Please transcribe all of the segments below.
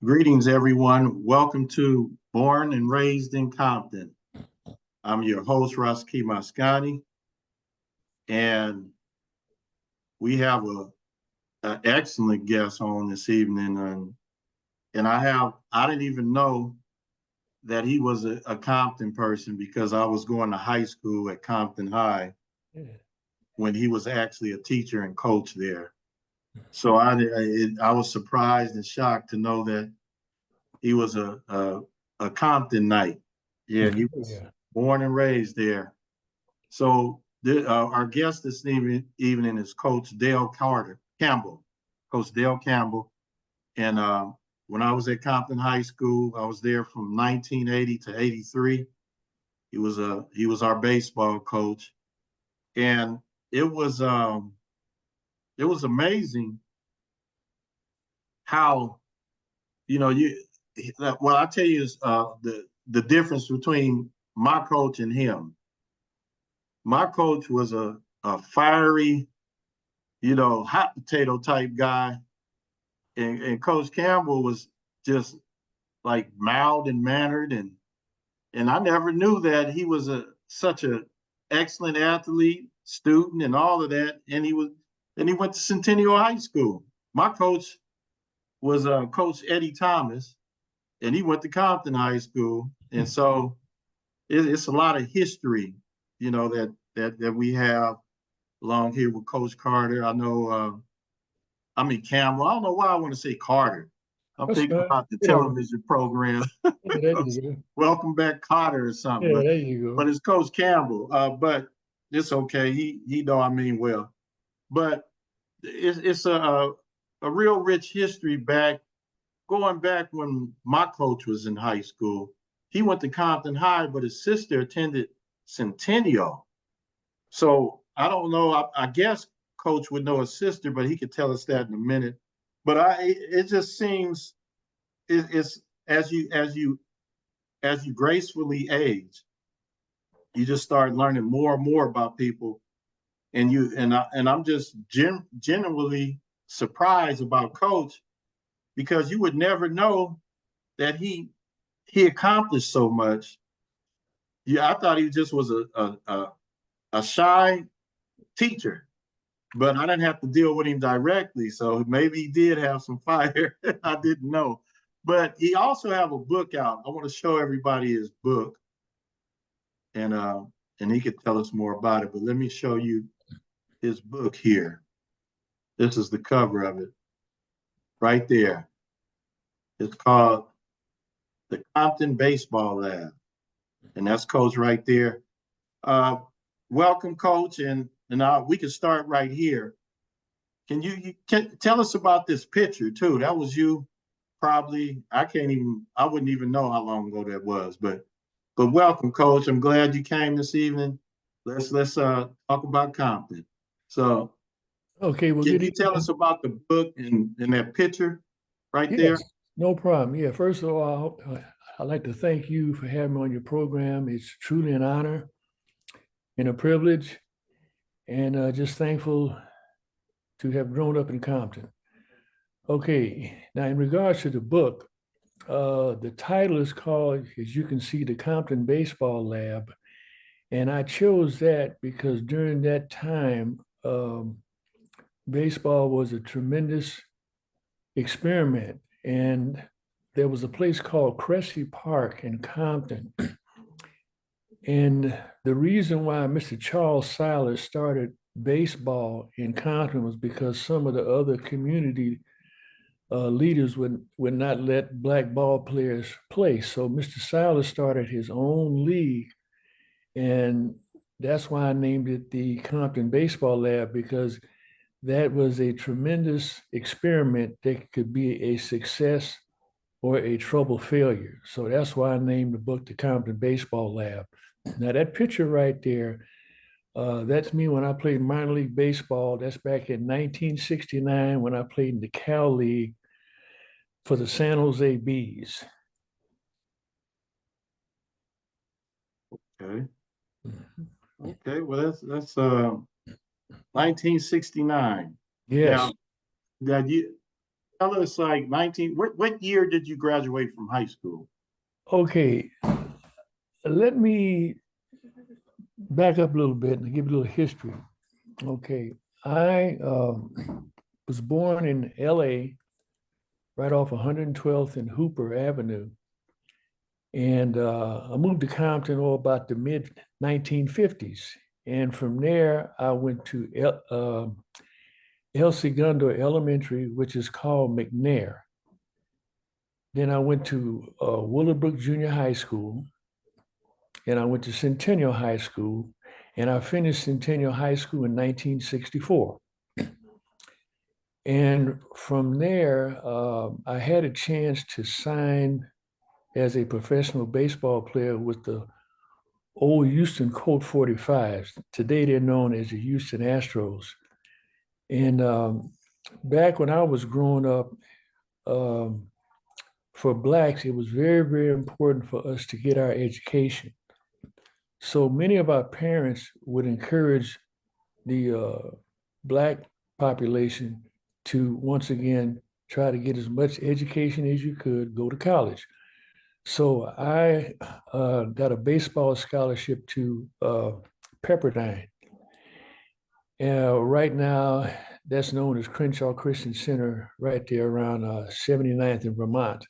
Greetings, everyone. Welcome to Born and Raised in Compton. I'm your host, Rashaki Maskani, and we have an excellent guest on this evening. And I didn't even know that he was a Compton person because I was going to high school at Compton High when he was actually a teacher and coach there. So I was surprised and shocked to know that he was a Comptonite. Yeah, he was born and raised there. So our guest this evening is Coach Dayle Campbell, Coach Dayle Campbell. And when I was at Compton High School, I was there from 1980 to 83. He was our baseball coach, and it was amazing how what I tell you is the difference between my coach and him. My coach was a fiery, hot potato type guy, and Coach Campbell was just like mild and mannered, and I never knew that he was such an excellent athlete, student, and all of that. And he went to Centennial High School. My coach was Coach Eddie Thomas, and he went to Compton High School, and so it's a lot of history, that we have along here with Coach Carter. I know, Campbell. I don't know why I want to say Carter. I'm thinking about the television program. Welcome Back, Carter, or something. Yeah, there you go. But it's Coach Campbell. But it's okay. He know I mean well. But it's a real rich history going back when my coach was in high school. He went to Compton High, but his sister attended Centennial. So I don't know. I guess Coach would know his sister, but he could tell us that in a minute. But it just seems it's as you gracefully age, you just start learning more and more about people, and I'm just genuinely surprised about Coach, because you would never know that he accomplished so much. Yeah, I thought he just was a shy teacher, but I didn't have to deal with him directly. So maybe he did have some fire. I didn't know. But he also have a book out. I want to show everybody his book, and he could tell us more about it. But let me show you his book here. This is the cover of it, right there. It's called The Compton Baseball Lab, and that's Coach right there. Welcome, Coach, and we can start right here. Can you tell us about this picture too? That was you, probably. I wouldn't even know how long ago that was. But welcome, Coach. I'm glad you came this evening. Let's talk about Compton. So, okay, well, can you tell us about the book and that picture right there? No problem. Yeah, first of all, I'd like to thank you for having me on your program. It's truly an honor and a privilege, and just thankful to have grown up in Compton. Okay, now in regards to the book, the title is called, as you can see, The Compton Baseball Lab. And I chose that because during that time, baseball was a tremendous experiment. And there was a place called Cressy Park in Compton. And the reason why Mr. Charles Silas started baseball in Compton was because some of the other community leaders would not let black ball players play. So Mr. Silas started his own league, and that's why I named it the Compton Baseball Lab, because that was a tremendous experiment that could be a success or a trouble failure. So that's why I named the book the Compton Baseball Lab. Now that picture right there, that's me when I played minor league baseball. That's back in 1969 when I played in the Cal League for the San Jose Bees. Okay. Okay. Well, that's 1969. Yes. Now Tell us like 19, what year did you graduate from high school? Okay, let me back up a little bit and give you a little history. Okay, I was born in LA, right off 112th and Hooper Avenue. And I moved to Compton about the mid 1950s. And from there, I went to El Segundo Elementary, which is called McNair. Then I went to Willowbrook Junior High School, and I went to Centennial High School, and I finished Centennial High School in 1964. And from there, I had a chance to sign as a professional baseball player with the old Houston Colt 45s. Today they're known as the Houston Astros. And back when I was growing up, um, for Blacks, it was very, very important for us to get our education. So many of our parents would encourage the Black population to once again try to get as much education as you could, go to college. So I got a baseball scholarship to Pepperdine. Right now, that's known as Crenshaw Christian Center, right there around 79th in Vermont.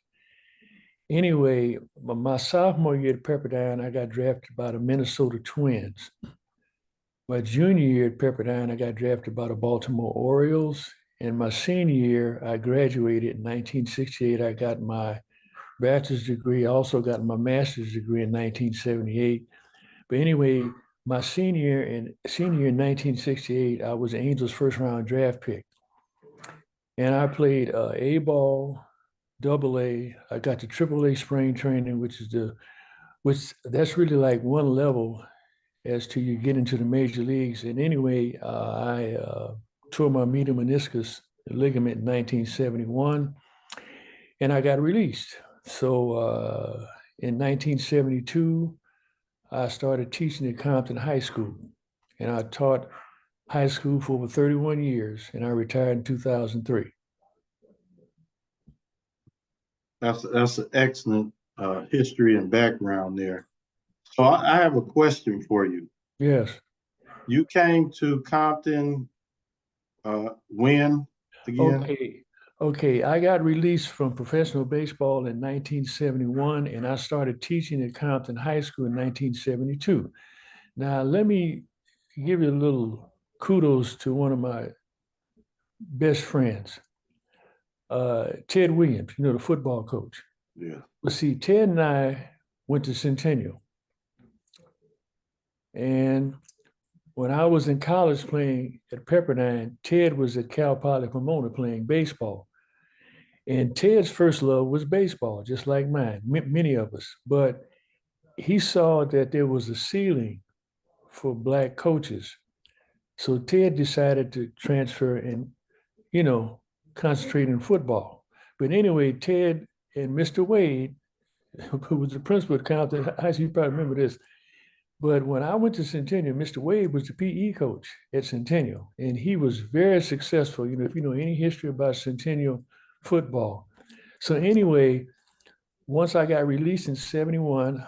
Anyway, my sophomore year at Pepperdine, I got drafted by the Minnesota Twins. My junior year at Pepperdine, I got drafted by the Baltimore Orioles. And my senior year, I graduated in 1968. I got my bachelor's degree. I also got my master's degree in 1978. But anyway, my senior year in 1968, I was the Angels' first round draft pick. And I played A ball, double A. I got to triple A spring training, which that's really like one level as to you get into the major leagues. And anyway, I tore my medial meniscus ligament in 1971, and I got released. So in 1972, I started teaching at Compton High School, and I taught high school for over 31 years, and I retired in 2003. That's an excellent history and background there. So I have a question for you. Yes. You came to Compton when again? Okay. Okay. I got released from professional baseball in 1971, and I started teaching at Compton High School in 1972. Now, let me give you a little kudos to one of my best friends, Ted Williams, the football coach. Yeah. But see, Ted and I went to Centennial. And when I was in college playing at Pepperdine, Ted was at Cal Poly Pomona playing baseball. And Ted's first love was baseball, just like mine, many of us. But he saw that there was a ceiling for Black coaches. So Ted decided to transfer and, concentrate in football. But anyway, Ted and Mr. Wade, who was the principal at Compton High School, you probably remember this. But when I went to Centennial, Mr. Wade was the PE coach at Centennial, and he was very successful. If you know any history about Centennial football. So anyway, once I got released in 71,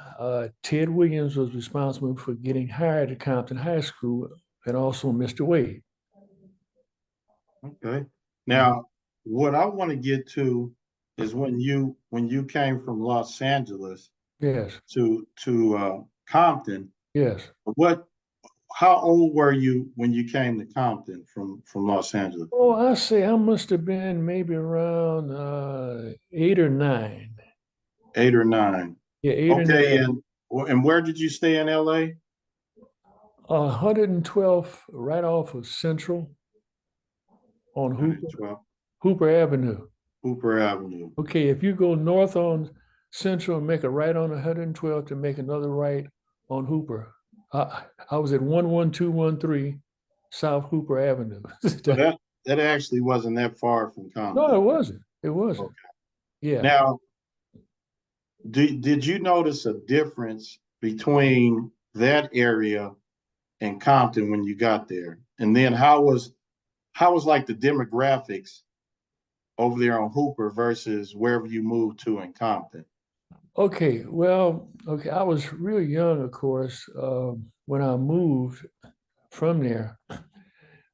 Ted Williams was responsible for getting hired at Compton High School, and also Mr. Wade. Okay. Now, what I want to get to is when you came from Los Angeles Yes. to Compton. Yes. How old were you when you came to Compton from Los Angeles? Oh, I say I must have been maybe around 8 or 9. 8 or 9. Yeah, eight or Okay, nine. and where did you stay in LA? 112th, right off of Central on Hooper Avenue. Hooper Avenue. Okay, if you go north on Central and make a right on 112th to make another right on Hooper. I was at 11213 South Hooper Avenue. So that actually wasn't that far from Compton. No, it wasn't. It wasn't. Okay. Yeah. Now, did you notice a difference between that area and Compton when you got there? And then how was like the demographics over there on Hooper versus wherever you moved to in Compton? Okay, well, okay, I was real young, of course, when I moved from there.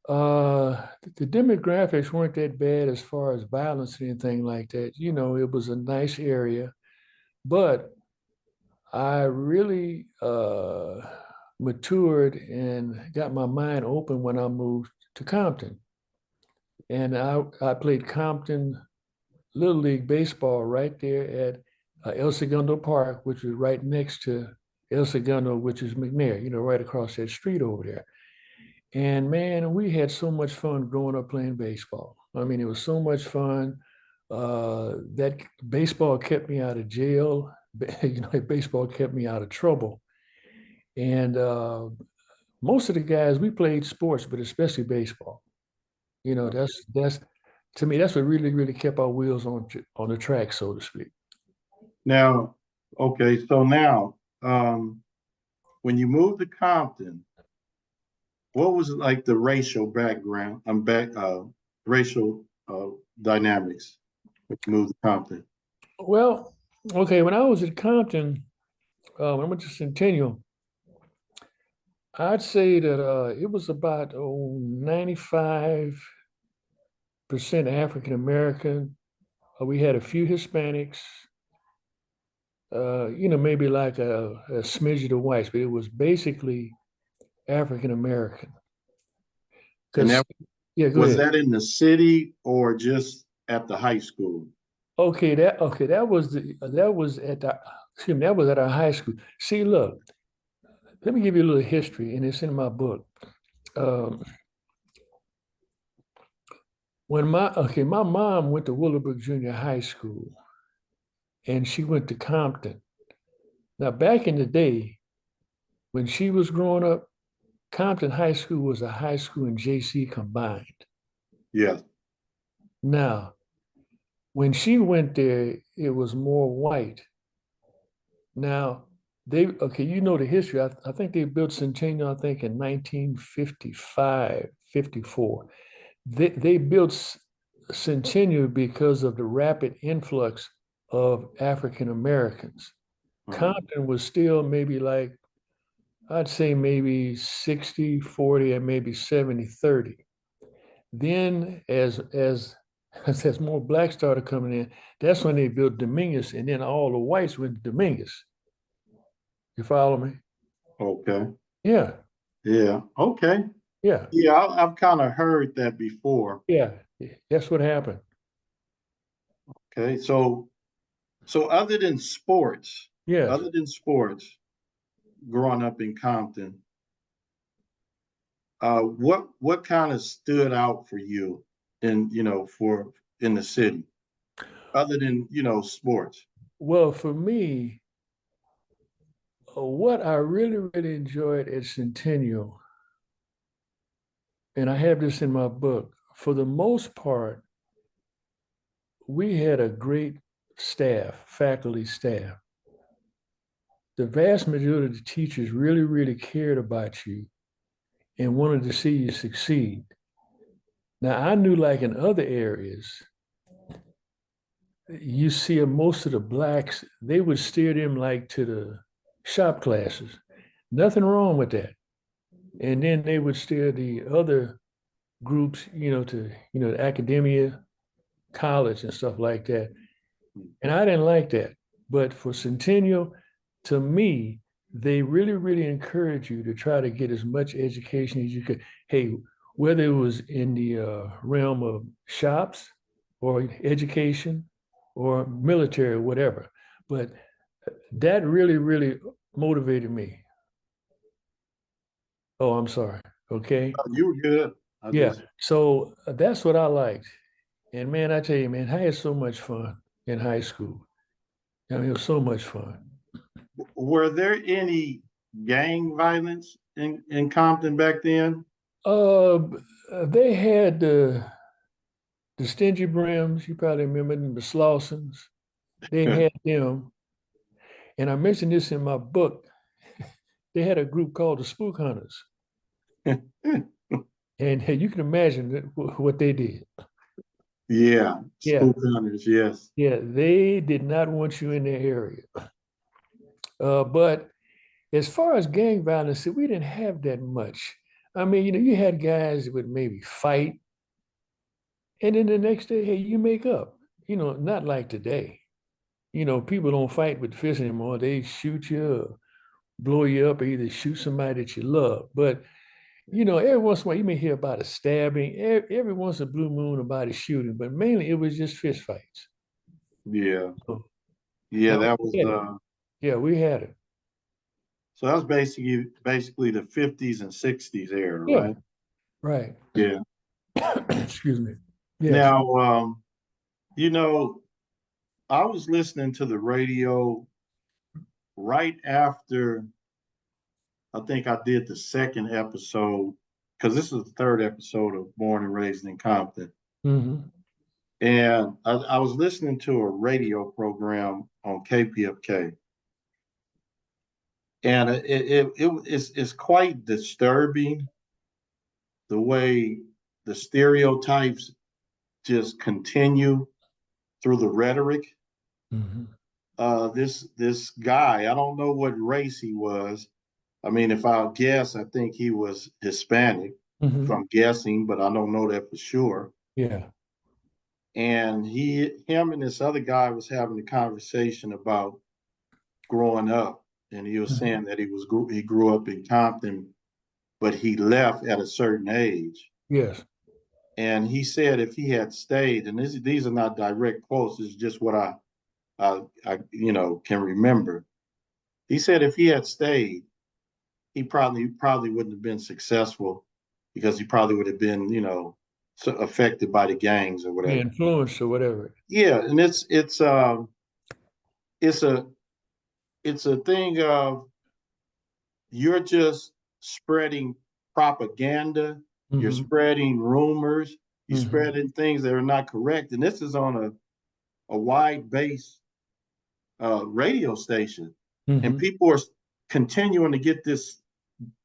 The demographics weren't that bad as far as violence or anything like that. You know, it was a nice area, but I really matured and got my mind open when I moved to Compton. And I played Compton Little League Baseball right there at El Segundo Park, which is right next to El Segundo, which is McNair, you know, right across that street over there. And man, we had so much fun growing up playing baseball. I mean, it was so much fun. That baseball kept me out of jail. You know, baseball kept me out of trouble. And most of the guys, we played sports, but especially baseball. You know, that's to me, that's what really kept our wheels on the track, so to speak. Now, okay, so now, when you moved to Compton, what was like the racial background? Racial dynamics when you moved to Compton. Well, okay, when I was at Compton, when I went to Centennial, I'd say that it was about 95% African American. We had a few Hispanics, you know, maybe like a smidge of the whites, but it was basically African American. And Because, that yeah, go was ahead. that in the city or just at the high school? Okay, that was at the excuse me, that was at our high school. See, look, let me give you a little history, and it's in my book. Um, my mom went to Willowbrook Junior High School, and she went to Compton. Now, back in the day, when she was growing up, Compton High School was a high school and JC combined. Yeah. Now, when she went there, it was more white. Now, you know the history. I think they built Centennial, I think in 1955, 54. They built Centennial because of the rapid influx of African Americans. Compton was still maybe like, I'd say maybe 60-40 and maybe 70-30. Then as more blacks started coming in, that's when they built Dominguez, and then all the whites went to Dominguez. You follow me? Okay. Yeah, Yeah. Okay. yeah, Yeah, I've kind of heard that before. yeah. That's what happened. Okay. So Yes. other than sports, growing up in Compton, what kind of stood out for you in for in the city, other than sports? Well, for me, what I really enjoyed at Centennial, and I have this in my book, for the most part, we had a great staff, faculty staff. The vast majority of the teachers really cared about you and wanted to see you succeed. Now, I knew like in other areas, you see most of the blacks, they would steer them like to the shop classes. Nothing wrong with that. And then they would steer the other groups, to, academia, college and stuff like that. And I didn't like that. But for Centennial, to me, they really encourage you to try to get as much education as you could. Hey, whether it was in the realm of shops or education or military or whatever, but that really motivated me. Oh, I'm sorry. Okay. You were good. I Yeah. just So that's what I liked. And man, I tell you, man, I had so much fun in high school. I mean, it was so much fun. Were there any gang violence in Compton back then? Uh, they had the Stingy Brims. You probably remember them, the Slawsons. They had them, and I mentioned this in my book. They had a group called the Spook Hunters, and hey, you can imagine what they did. Yeah, Yeah, school counters, yes. yeah, they did not want you in their area. But as far as gang violence, see, we didn't have that much. I mean, you had guys that would maybe fight, and then the next day, hey, you make up. Not like today. People don't fight with fists anymore. They shoot you, or blow you up, or either shoot somebody that you love. But every once in a while you may hear about a stabbing. Every once in a blue moon about a shooting, but mainly it was just fist fights. Yeah. So, Yeah, now that was we had it. Yeah, we had it. so that was basically the 50s and 60s era, Yeah, right? right. Yeah. Excuse me. Yes. Now, you know, I was listening to the radio right after I think I did the second episode, because this is the third episode of Born and Raised in Compton. Hmm. And I was listening to a radio program on KPFK. And it's quite disturbing the way the stereotypes just continue through the rhetoric. Hmm. This guy, I don't know what race he was. I mean, if I'll guess, I think he was Hispanic, if Hmm. I'm guessing, but I don't know that for sure. Yeah. And him and this other guy was having a conversation about growing up, and he was Mhm. saying that he grew up in Compton, but he left at a certain age. Yes. And he said if he had stayed, and these are not direct quotes, it's just what I can remember. He said if he had stayed, he probably wouldn't have been successful because he probably would have been, so affected by the gangs or Yeah, whatever. influence or whatever. Yeah, and it's a thing of you're just spreading propaganda, you're Hmm. spreading rumors, you're Hmm. spreading things that are not correct, and this is on a wide base radio station, and Hmm. people are continuing to get this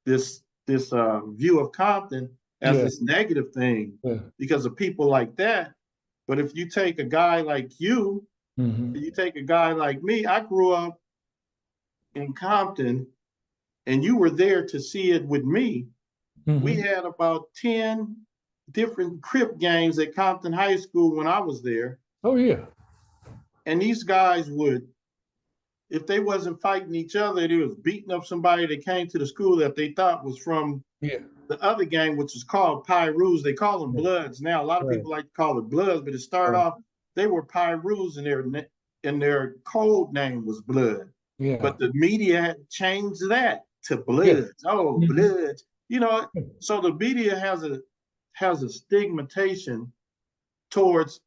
view of Compton as Yeah. this negative thing Yeah. because of people like that. But if you take a guy like Hmm. you take a guy like me, I grew up in Compton, and you were there to see it with me. We Hmm. had about 10 different Crip gangs at Compton High School when I was there. Oh yeah. And these guys would, if they wasn't fighting each other, they was beating up somebody that came to the school that they thought was from Yeah. the other gang, which is called Pyrus. They call them Yeah. Bloods now. A lot of Right. people like to call it Bloods, but it started Right. off, they were Pyrus, and their code name was Blood. Yeah. But the media had changed that to Yeah. Bloods. Oh, Hmm. Bloods. So the media has a stigmatization towards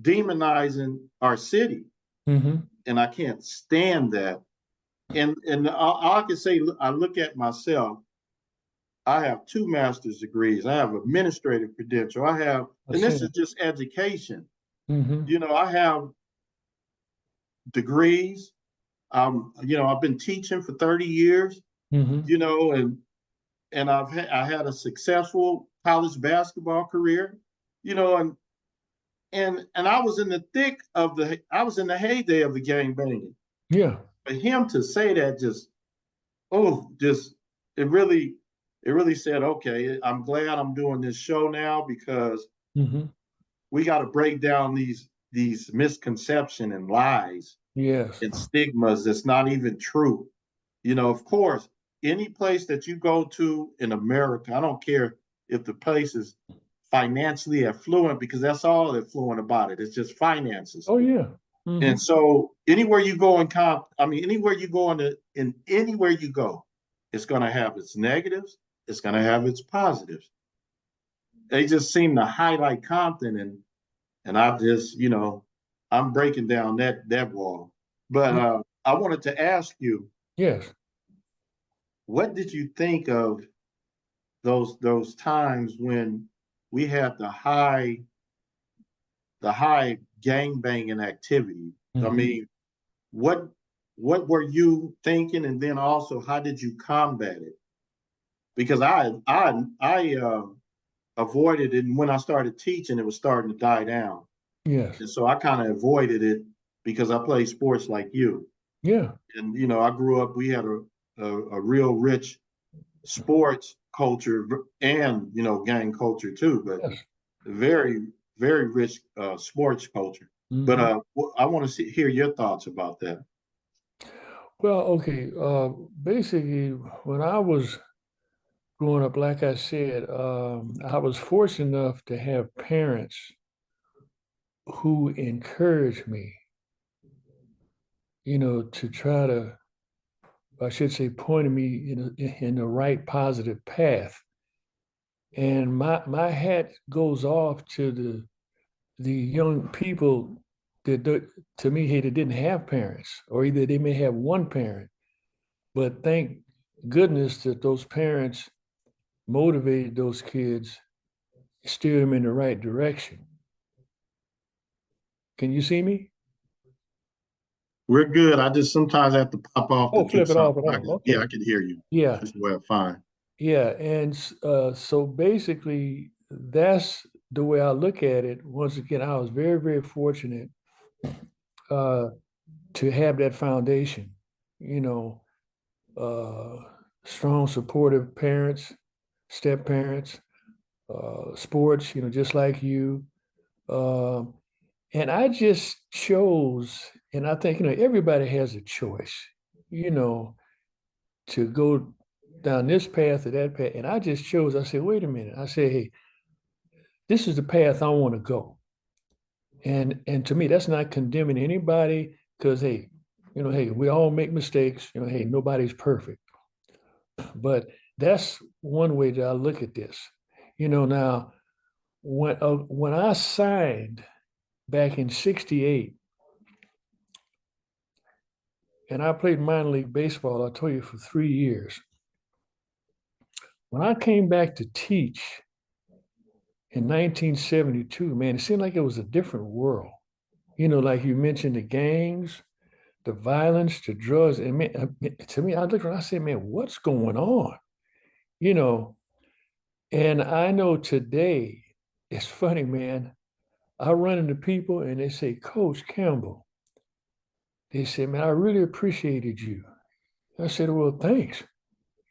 demonizing our city, Hmm. and I can't stand that. And all I can say, I look at myself. I have 2 master's degrees. I have administrative credential. I And see this is it. just education. Hmm. I have degrees. I've been teaching for 30 years. Hmm. And I had a successful college basketball career. You know, and I was in the thick of I was in the heyday of the gang banging. Yeah. For him to say that just it really it really said, okay, I'm glad I'm doing this show now because Hmm. we got to break down these misconceptions and lies Yes. and stigmas that's not even true. Of course, any place that you go to in America, I don't care if the place is financially affluent, because that's all affluent about it. It's just finances. Oh yeah. Hmm. And so anywhere you go anywhere you go in anywhere you go, it's going to have its negatives. It's going to have its positives. They just seem to highlight Compton, and I just, I'm breaking down that wall. But I wanted to ask you, Yes. what did you think of those times when we had the high gang banging activity? I Hmm. mean, what what were you thinking, and then also how did you combat it? Because I avoided it, and when I started teaching, it was starting to die down. Yes. And so I kind of avoided it because I played sports like you. Yeah. And, I grew up, we had a real rich sports culture and, gang culture too, but Yes. very, very rich sports culture. But Hmm. I want to hear your thoughts about that. Well, okay. Basically, when I was growing up, like I said, I was fortunate enough to have parents who encouraged me, to try to, I should say, pointed me in the right positive path. And my hat goes off to the young people to me, hey, that didn't have parents, or either they may have one parent, but thank goodness that those parents motivated those kids, steered them in the right direction. Can you see me? We're good. I just sometimes have to pop off to Oh, do flip it off something. and on. Yeah, I Okay. can hear you. Yeah. Just well, fine. Yeah. And so basically, that's the way I look at it. Once again, I was very, very fortunate uh, to have that foundation, you know, uh, strong, supportive parents, step parents, sports, just like you. Uh, and I just chose, and I think, everybody has a choice, you know, to go down this path or that path. And I just chose, I said, wait a minute. I said, hey, this is the path I want to go. And to me, that's not condemning anybody because, hey, hey, we all make mistakes. Hey, nobody's perfect. But that's one way that I look at this. Now when I signed back in '68, and I played minor league baseball, I told you, for 3 years. When I came back to teach in 1972, man, it seemed like it was a different world. Like you mentioned, the gangs, the violence, the drugs. And man, to me, I looked around, I said, man, what's going on? You know, and I know today, it's funny, man. I run into people and they say, Coach Campbell, they say, man, I really appreciated you. I said, well, thanks.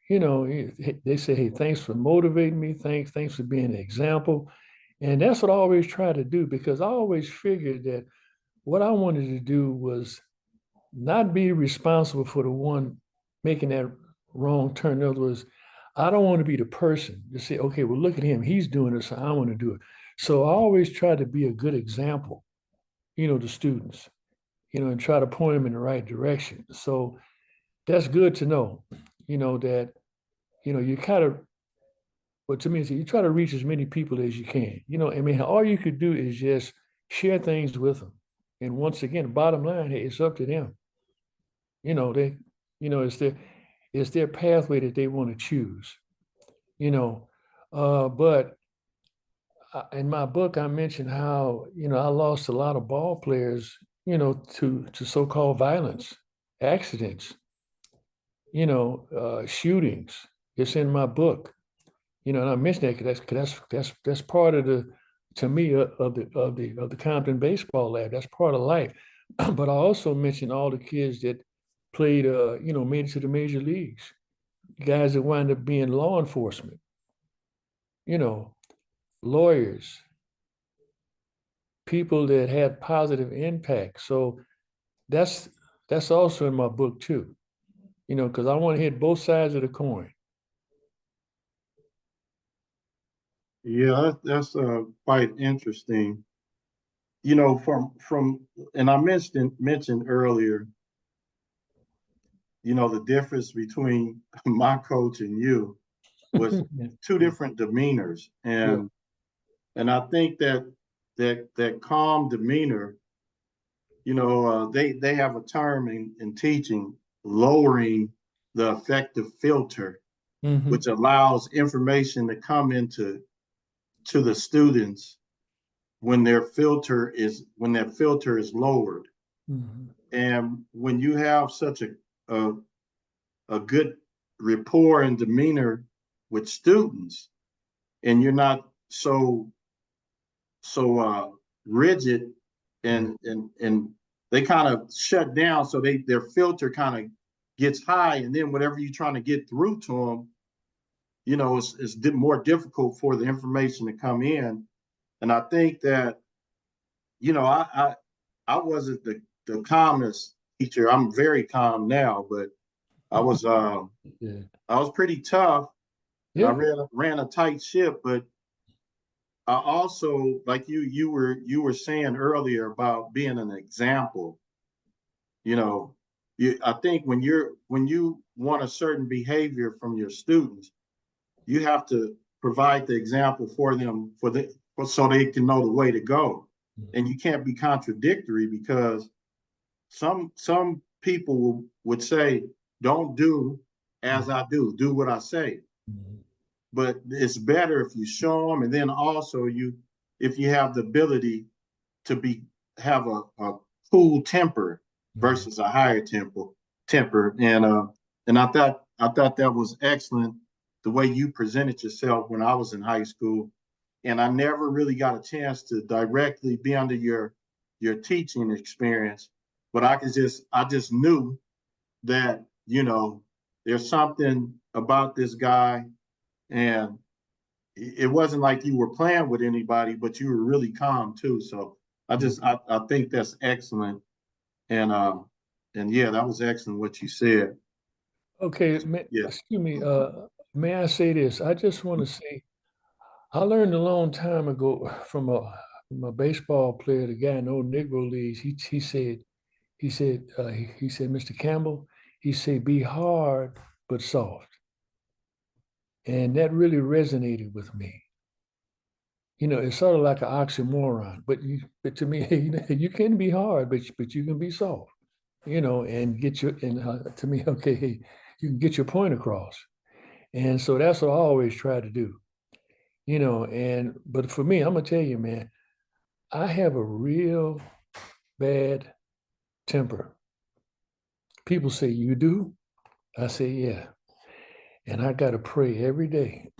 They say, hey, thanks for motivating me. Thanks for being an example. And that's what I always try to do because I always figured that what I wanted to do was not be responsible for the one making that wrong turn. In other words, I don't want to be the person to say, okay, well, look at him. He's doing it, so I want to do it. So I always try to be a good example, to students, and try to point them in the right direction. So that's good to know, that, you kind of, but to me, you try to reach as many people as you can. I mean, all you could do is just share things with them. And once again, bottom line, hey, it's up to them. They, it's their pathway that they want to choose. You know, but in my book, I mentioned how I lost a lot of ball players, to so-called violence, accidents, shootings. It's in my book. And I mentioned that because that's part of the, to me, of the Compton baseball lab. That's part of life. But I also mentioned all the kids that played, made it to the major leagues, guys that wind up being law enforcement, you know, lawyers, people that had positive impact. So that's that's also in my book too, because I want to hit both sides of the coin. Yeah, that's quite interesting. And I mentioned earlier, the difference between my coach and you was two different demeanors, Yeah. and I think that calm demeanor, they have a term in teaching, lowering the affective filter, Hmm. which allows information to come to the students when that filter is lowered. Hmm. And when you have such a, a good rapport and demeanor with students, and you're not so rigid and they kind of shut down, so their filter kind of gets high, and then whatever you're trying to get through to them, it's more difficult for the information to come in. And I think that, I wasn't the calmest teacher. I'm very calm now, but I was Yeah. I was pretty tough, and I Yeah. ran a tight ship. But I also, like you were saying earlier about being an example. You know, I think when you want a certain behavior from your students, you have to provide the example for them so they can know the way to go. And you can't be contradictory, because some people would say, don't do as I do, do what I say. Mhm. But it's better if you show them, and then also if you have the ability to have a cool temper Mhm. versus a higher temper. And I thought that was excellent, the way you presented yourself when I was in high school. And I never really got a chance to directly be under your teaching experience, but I just knew that, there's something about this guy, and it wasn't like you were playing with anybody, but you were really calm too. So I think that's excellent. And yeah, that was excellent what you said. Okay, Yeah. excuse me. May I say this? I just want to say I learned a long time ago from a baseball player, the guy in the old Negro leagues. He said, Mr. Campbell, he said, be hard but soft, and that really resonated with me. It's sort of like an oxymoron, but to me, you can be hard, but you can be soft. And to me, okay, you can get your point across. And so that's what I always try to do. But for me, I'm gonna tell you, man, I have a real bad temper. People say, you do? I say, yeah. And I gotta pray every day.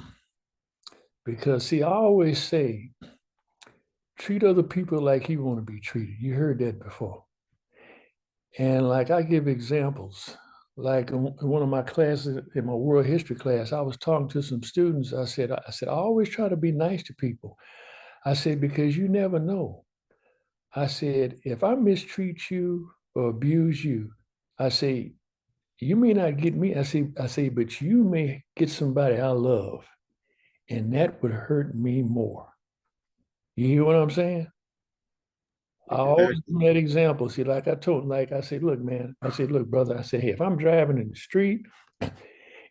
Because see, I always say, treat other people like you want to be treated. You heard that before. And like I give examples. Like in one of my classes, in my world history class, I was talking to some students. I always try to be nice to people. I said, because you never know. I said, if I mistreat you or abuse you, I say, you may not get me. I say, but you may get somebody I love, and that would hurt me more. You hear what I'm saying? I always Exactly. give that example. See, like I said, look, man, I said, look, brother, I said, hey, if I'm driving in the street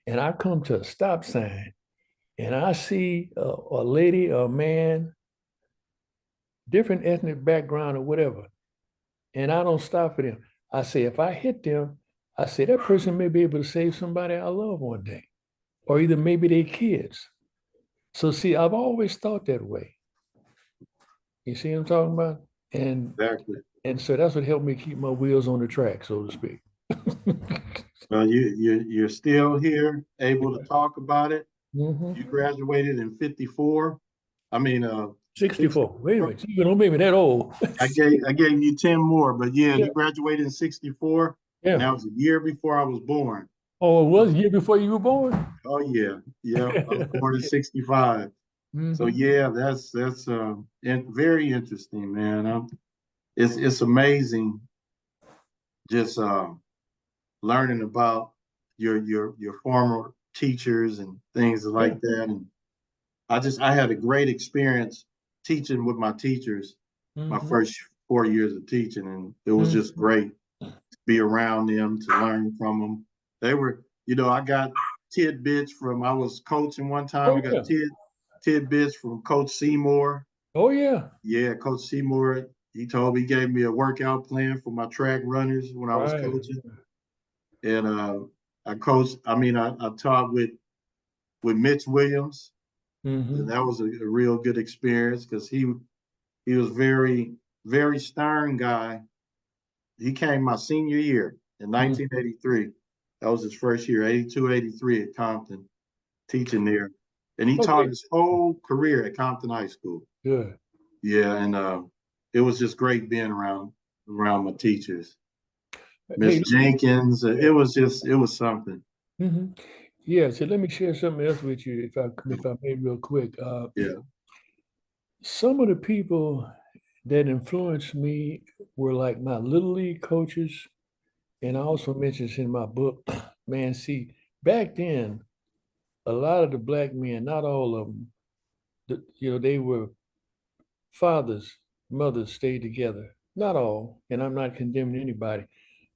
and I come to a stop sign and I see a lady or a man, different ethnic background or whatever, and I don't stop for them, I say, if I hit them, I say, that person may be able to save somebody I love one day, or either maybe their kids. So, see, I've always thought that way. You see what I'm talking about? And Exactly. and so that's what helped me keep my wheels on the track, so to speak. Well, you're still here, able to talk about it. Mhm. You graduated in '54. I mean, 64. Wait a 64. minute. You don't make me that old. I gave you 10 more, but yeah, Yeah. you graduated in '64, and Yeah. that was a year before I was born. Oh, it So, was a year before you were born? oh yeah, yeah, I was born in '65. So Hmm. yeah, that's very interesting, man. It's amazing just learning about your former teachers and things Yeah. like that. And I had a great experience teaching with my teachers my Hmm. first 4 years of teaching, and it was just Hmm. great to be around them, to learn from them. They were, I got tidbits from I was coaching one time. Oh, I got yeah. tidbits from Coach Seymour. Oh, yeah. Yeah, Coach Seymour. He gave me a workout plan for my track runners when I was Right. coaching, and I coached. I taught with Mitch Williams, and Hmm. that was a real good experience, because he was very stern guy. He came my senior year in Hmm. 1983. That was his first year, 82, 83 at Compton, teaching there. And he taught Okay. his whole career at Compton High School. Good. Yeah, and it was just great being around my teachers. Miss Hey, Jenkins, it was something. mhm. Yeah, so let me share something else with you if I may real quick. Yeah. Some of the people that influenced me were like my little league coaches, and I also mentioned this in my book. Man, see, back then, a lot of the black men, not all of them, they were fathers, mothers stayed together. Not all, and I'm not condemning anybody,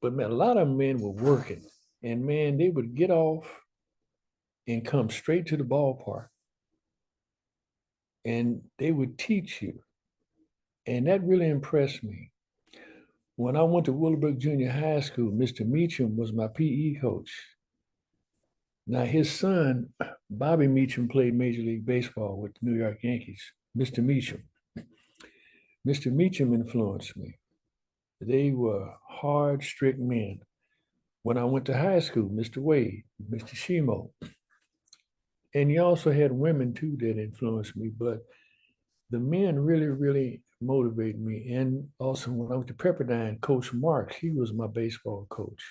but man, a lot of men were working, and man, they would get off and come straight to the ballpark, and they would teach you, and that really impressed me. When I went to Willowbrook Junior High School, Mr. Meacham was my PE coach. Now his son, Bobby Meacham, played Major League Baseball with the New York Yankees. Mr. Meacham. Mr. Meacham influenced me. They were hard, strict men. When I went to high school, Mr. Wade, Mr. Shimo, and you also had women too that influenced me, but the men really, really motivated me. And also when I went to Pepperdine, Coach Marks, he was my baseball coach.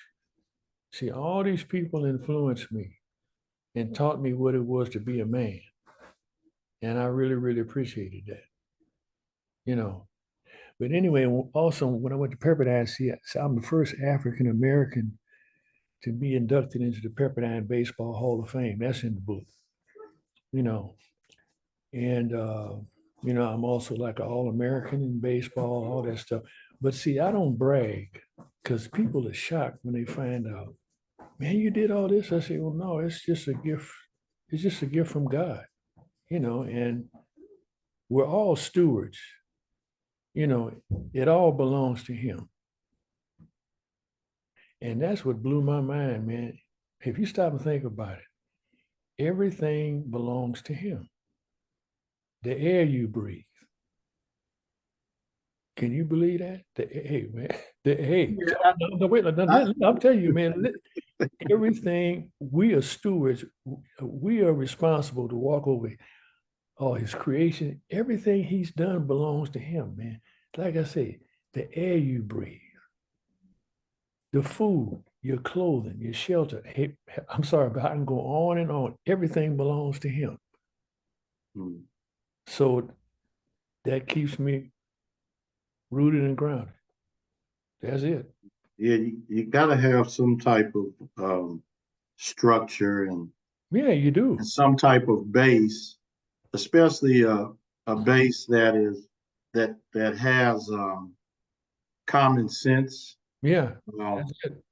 See, all these people influenced me and taught me what it was to be a man. And I really, really appreciated that, you know. But anyway, also when I went to Pepperdine, see, I'm the first African American to be inducted into the Pepperdine Baseball Hall of Fame. That's in the book, you know. And I'm also like an All-American in baseball, all that stuff. But see, I don't brag because people are shocked when they find out, man, you did all this. I say, well, no, it's just a gift. It's just a gift from God, and we're all stewards. It all belongs to him. And that's what blew my mind, man. If you stop and think about it, everything belongs to him. The air you breathe. Can you believe that? Hey, man. Yeah, No, wait, I'm telling you, man, everything, we are stewards. We are responsible to walk over all his creation. Everything he's done belongs to him, man. Like I say, the air you breathe, the food, your clothing, your shelter. Hey, I'm sorry, but I can go on and on. Everything belongs to him. mm. So that keeps me rooted and grounded. That's it. Yeah, you got to have some type of structure Yeah, you do. and some type of base, especially a base that has common sense, Yeah, um, that's it.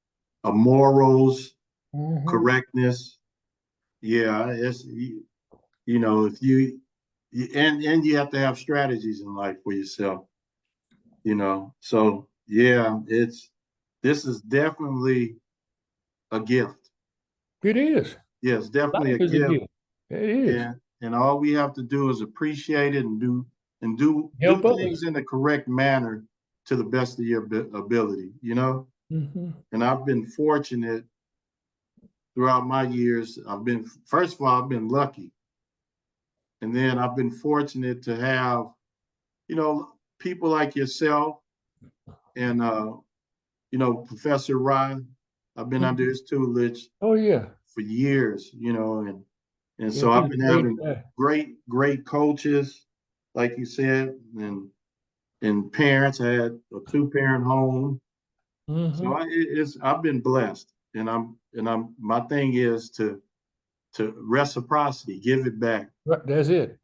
morals, Mhm. correctness. Yeah, if and you have to have strategies in life for yourself. So yeah, this is definitely a gift. It is. Yes, definitely a Life is a gift, gift. It is. and all we have to do is appreciate it and do Help things others. in the correct manner to the best of your ability. Hmm. And I've been fortunate throughout my years. First of all, I've been lucky, and then I've been fortunate to have people like yourself and Professor Ryan. I've been under his tutelage Oh yeah. for years, and Yeah, so he's I've a been great having guy. great coaches, like you said, and parents. I had a 2-parent home, so Hmm. I've been blessed, and I'm my thing is to reciprocity, Right, that's it.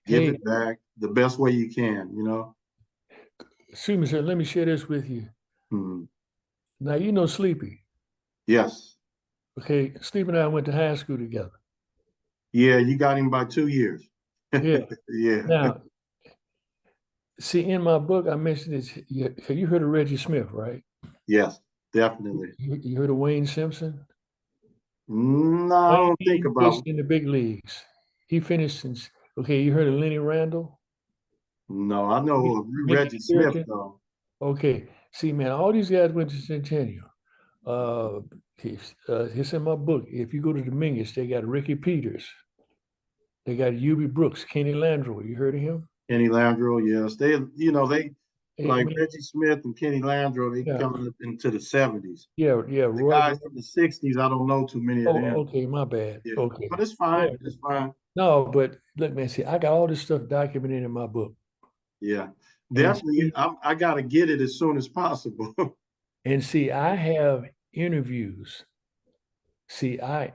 give Hey, it back the best way you can. excuse me, sir. Let me share this with you. Hmm. Now you know Sleepy. Yes, Okay, Sleepy and I went to high school together. yeah, you got him by 2 years. Yeah. Yeah, Now, see, in my book, I mentioned this. You heard of Reggie Smith, right? yes, definitely. You heard of Wayne Simpson? No, I don't think Wayne pitched about. in the big leagues. He finished in. Okay, you heard of Lenny Randall? No, I know Mickey Reggie Smith Spiriton? though. Okay. See, man, all these guys went to Centennial. Uh, it's in my book. If you go to Dominguez, they got Ricky Peters. They got Ubi Brooks, Kenny Landreau. You heard of him? Kenny Landreau, yes. They like man, Reggie Smith and Kenny Landreau, they yeah, coming up into the 70s. yeah, The Roy. guys from the 60s, I don't know too many of Oh, them. okay, my bad. Yeah, Okay. but it's Yeah. fine. It's fine. No, but look, man, see, I got all this stuff documented in my book. Yeah, And definitely. see, I got to get it as soon as possible. I have interviews. I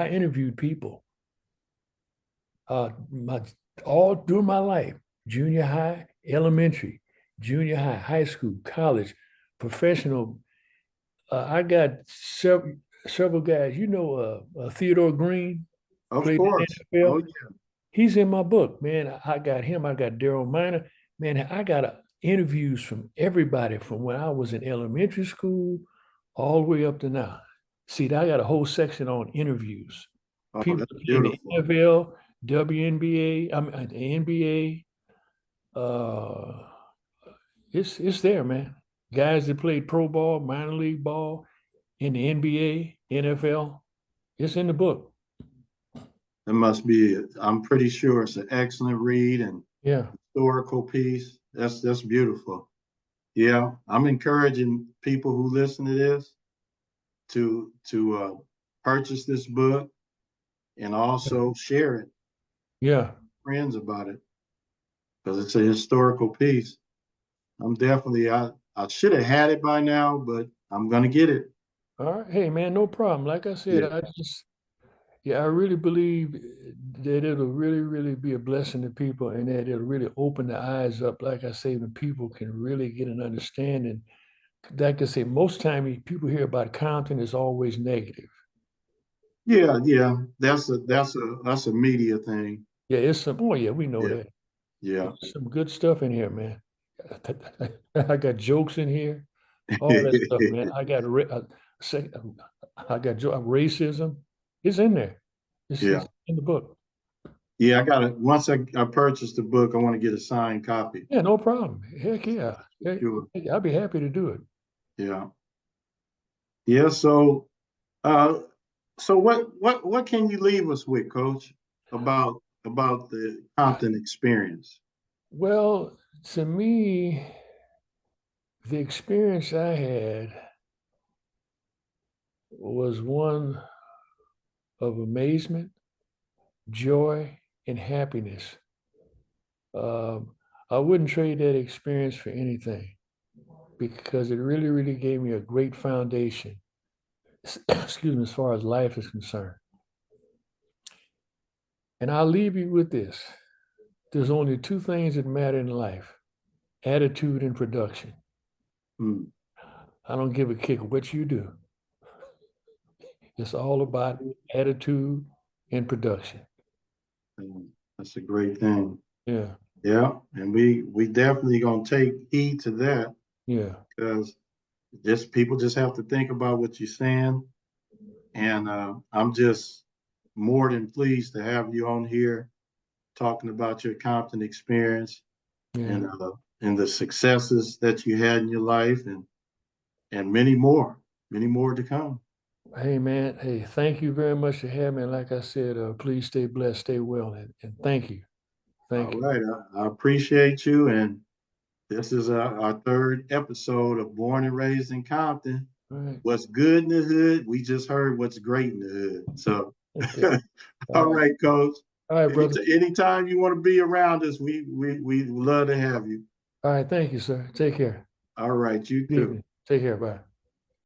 interviewed people my all through my life, junior high, elementary, junior high, high school, college, professional. I got several guys. Theodore Green Of played in the course. Oh NFL. yeah. He's in my book, man. I got him. I got Daryl Minor. Man, I got interviews from everybody from when I was in elementary school all the way up to now. See, I got a whole section on interviews. Oh, People that's in the beautiful. NFL, WNBA, I mean the NBA. It's there, man. Guys that played pro ball, minor league ball, in the NBA, NFL. It's in the book. It must be. I'm pretty sure it's an excellent read and Yeah. historical piece. That's beautiful. Yeah, I'm encouraging people who listen to this to purchase this book and also share it, Yeah. friends about it, because it's a historical piece. I'm definitely I should have had it by now, but I'm gonna get it. All right. Hey, man, no problem. Like I said, Yeah. I really believe that it'll really, really be a blessing to people and that it'll really open the eyes up. Like I say, when people can really get an understanding. Like I say, most time people hear about Compton is always negative. Yeah, yeah. That's a media thing. Yeah, oh yeah, we know Yeah, that. yeah. There's some good stuff in here, man. I got jokes in here, all that stuff, man. Racism. It's in there. Yeah. It's in the book. Yeah, I got it. Once I purchase the book, I want to get a signed copy. Yeah, no problem. Heck yeah. Hey, Sure. I'll be happy to do it. Yeah. Yeah. Uh, so what can you leave us with, Coach, about the Compton experience? Well, to me, the experience I had was one of amazement, joy, and happiness. Um, I wouldn't trade that experience for anything because it really, really gave me a great foundation, excuse me, as far as life is concerned. And I'll leave you with this. There's only two things that matter in life: attitude and production. Hmm. I don't give a kick what you do. It's all about attitude and production. That's a great thing. Yeah, Yeah, and we definitely gonna take heed to that yeah, because just people just have to think about what you're saying. And I'm just more than pleased to have you on here talking about your Compton experience yeah. and the successes that you had in your life and many more to come. Hey, man. Hey, thank you very much for having me. And like I said, please stay blessed, stay well, and thank you. All Thank you. right, I appreciate you, and this is our third episode of Born and Raised in Compton. All right. What's good in the hood? We just heard what's great in the hood. So, Okay. All all right. right, Coach. All right, brother. Anytime you want to be around us, we love to have you. All right. Thank you, sir. Take care. All right, you Good too. evening. Take care. Bye.